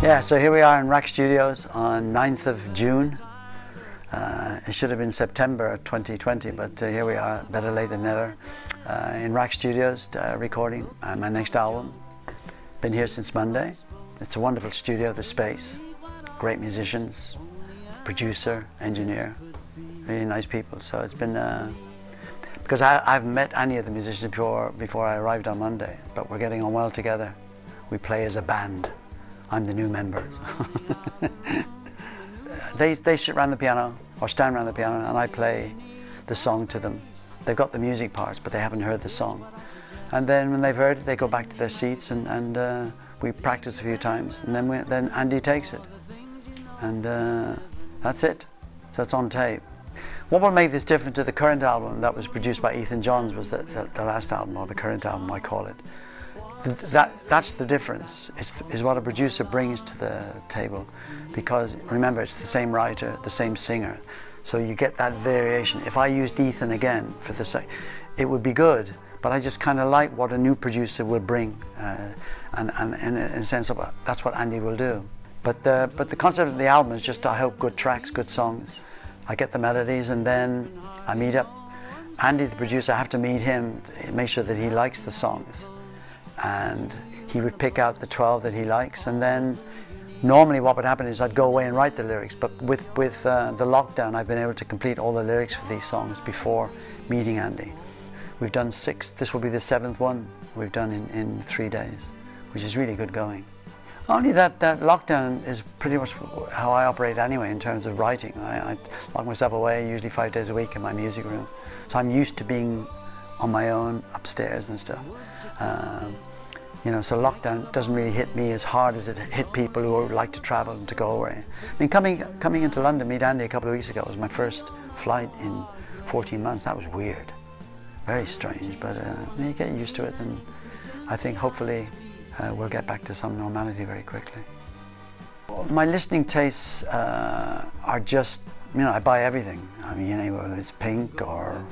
Yeah, so here we are in Rack Studios on 9th of June. It should have been September 2020, but here we are, better late than never, in Rack Studios recording my next album. Been here since Monday. It's a wonderful studio, the space, great musicians, producer, engineer, really nice people. So it's been, because I've met any of the musicians before I arrived on Monday, but we're getting on well together. We play as a band. I'm the new member. They sit around the piano or stand around the piano and I play the song to them. They've got the music parts, but they haven't heard the song. And then when they've heard it, they go back to their seats and we practice a few times, and then Andy takes it. And that's it. So it's on tape. What will make this different to the current album that was produced by Ethan Johns was the last album, or the current album I call it. That's the difference, is what a producer brings to the table, because remember, it's the same writer, the same singer, so you get that variation. If I used Ethan again for the sake, it would be good, but I just kind of like what a new producer will bring, and in a sense of that's what Andy will do. But the concept of the album is just, I hope, good tracks, good songs. I get the melodies and then I meet up Andy, the producer. I have to meet him, make sure that he likes the songs. And he would pick out the 12 that he likes, and then normally what would happen is I'd go away and write the lyrics, but with the lockdown I've been able to complete all the lyrics for these songs before meeting Andy. We've done 6, this will be the 7th one we've done in 3 days, which is really good going. Only that lockdown is pretty much how I operate anyway in terms of writing. I lock myself away usually 5 days a week in my music room, so I'm used to being on my own upstairs and stuff. You know, so lockdown doesn't really hit me as hard as it hit people who like to travel and to go away. I mean, coming into London to meet Andy a couple of weeks ago was my first flight in 14 months. That was weird, very strange, but you get used to it, and I think hopefully we'll get back to some normality very quickly. My listening tastes are just, you know, I buy everything. I mean, you know, whether it's Pink or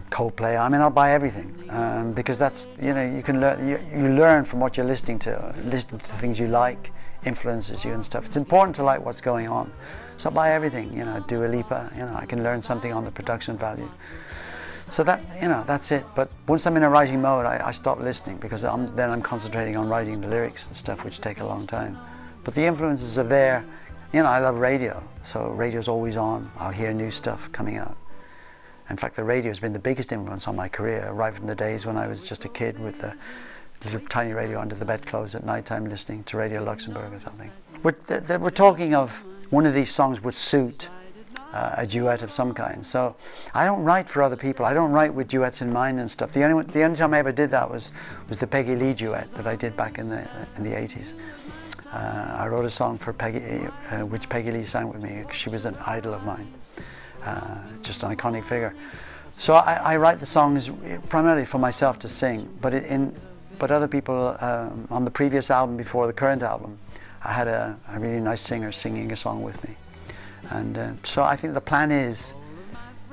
Coldplay. I mean, I'll buy everything because that's, you know, you can learn. You learn from what you're listening to. Listening to things you like influences you and stuff. It's important to like what's going on. So I buy everything. You know, Dua Lipa. You know, I can learn something on the production value. So that, you know, that's it. But once I'm in a writing mode, I stop listening because then I'm concentrating on writing the lyrics and stuff, which take a long time. But the influences are there. You know, I love radio, so radio's always on. I'll hear new stuff coming out. In fact, the radio has been the biggest influence on my career, right from the days when I was just a kid with the little tiny radio under the bedclothes at night time listening to Radio Luxembourg or something. We're talking of one of these songs would suit a duet of some kind. So I don't write for other people. I don't write with duets in mind and stuff. The only time I ever did that was the Peggy Lee duet that I did back in the 80s. I wrote a song for Peggy, which Peggy Lee sang with me. She was an idol of mine. Just an iconic figure. So I write the songs primarily for myself to sing, but other people, on the previous album before the current album, I had a really nice singer singing a song with me. And so I think the plan is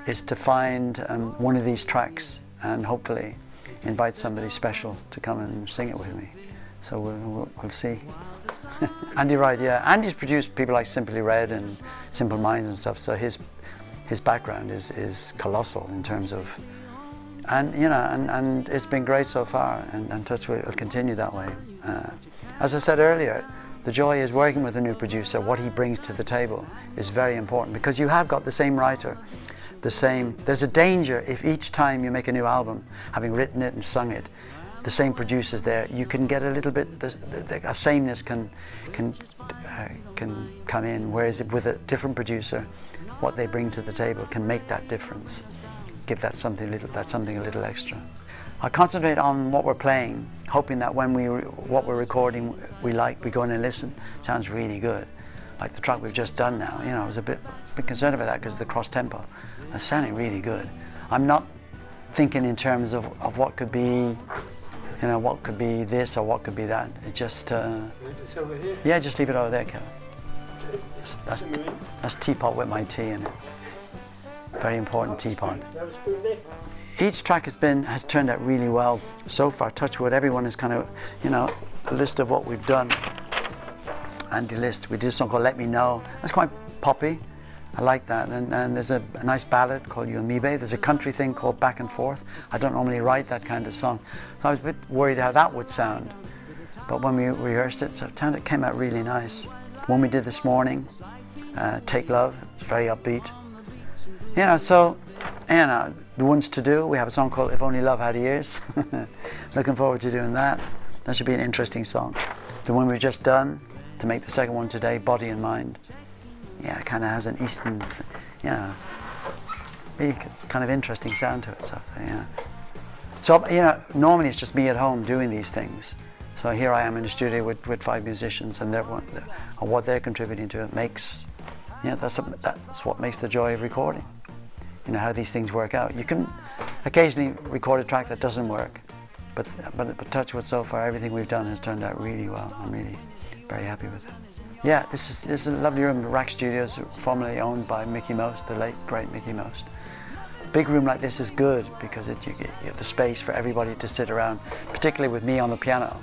to find one of these tracks and hopefully invite somebody special to come and sing it with me. So we'll see. Andy Wright, yeah. Andy's produced people like Simply Red and Simple Minds and stuff, so his background is colossal in terms of, and you know, and it's been great so far, and touch wood, it'll continue that way. As I said earlier, the joy is working with a new producer. What he brings to the table is very important, because you have got the same writer, there's a danger if each time you make a new album, having written it and sung it, the same producer's there, you can get a little bit, a sameness can come in, whereas with a different producer, what they bring to the table can make that difference, give that something a little extra. I concentrate on what we're playing, hoping that when what we're recording we go in and listen, sounds really good. Like the track we've just done now, you know, I was a bit concerned about that because of the cross tempo. It's sounding really good. I'm not thinking in terms of what could be, you know, what could be this or what could be that. It just It's over here. yeah, just leave it over there, Kevin. That's teapot with my tea in it. Very important teapot. Each track has turned out really well so far. Touch wood, everyone is kind of, you know, a list of what we've done. Andy List, we did a song called Let Me Know. That's quite poppy. I like that. And there's a nice ballad called You and Me Babe. There's a country thing called Back and Forth. I don't normally write that kind of song. So I was a bit worried how that would sound. But when we rehearsed it, it came out really nice. One we did this morning, Take Love, it's very upbeat. You know, so, you know, the ones to do, we have a song called If Only Love Had Ears. Looking forward to doing that. That should be an interesting song. The one we've just done, to make the second one today, Body and Mind. Yeah, it kind of has an Eastern, you know, really kind of interesting sound to it. So, yeah. So, you know, normally it's just me at home doing these things. So here I am in the studio with 5 musicians, and what they're contributing to it makes, yeah, that's what makes the joy of recording. You know, how these things work out. You can occasionally record a track that doesn't work, but touch wood, so far everything we've done has turned out really well. I'm really very happy with it. Yeah, this is a lovely room, Rack Studios, formerly owned by Mickey Most, the late great Mickey Most. Big room like this is good because you get the space for everybody to sit around, particularly with me on the piano,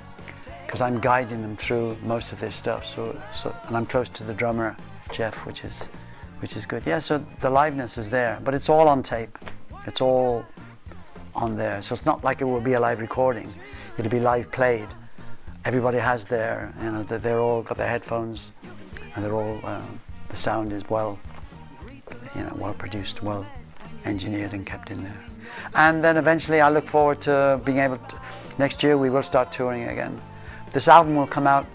because I'm guiding them through most of this stuff. And I'm close to the drummer, Jeff, which is good. Yeah, so the liveness is there, but it's all on tape. It's all on there, so it's not like it will be a live recording. It'll be live played. Everybody has their, you know, they're all got their headphones, and they're all, the sound is well, you know, well produced, well engineered and kept in there. And then eventually I look forward to being able to, next year we will start touring again. This album will come out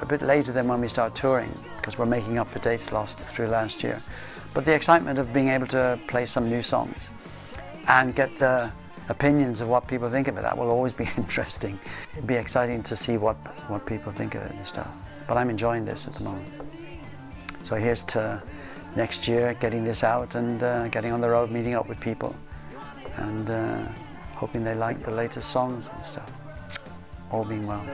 a bit later than when we start touring, because we're making up for dates lost through last year. But the excitement of being able to play some new songs and get the opinions of what people think of it, that will always be interesting. It'd be exciting to see what people think of it and stuff. But I'm enjoying this at the moment. So here's to next year, getting this out and getting on the road, meeting up with people, and hoping they like the latest songs and stuff. All being well.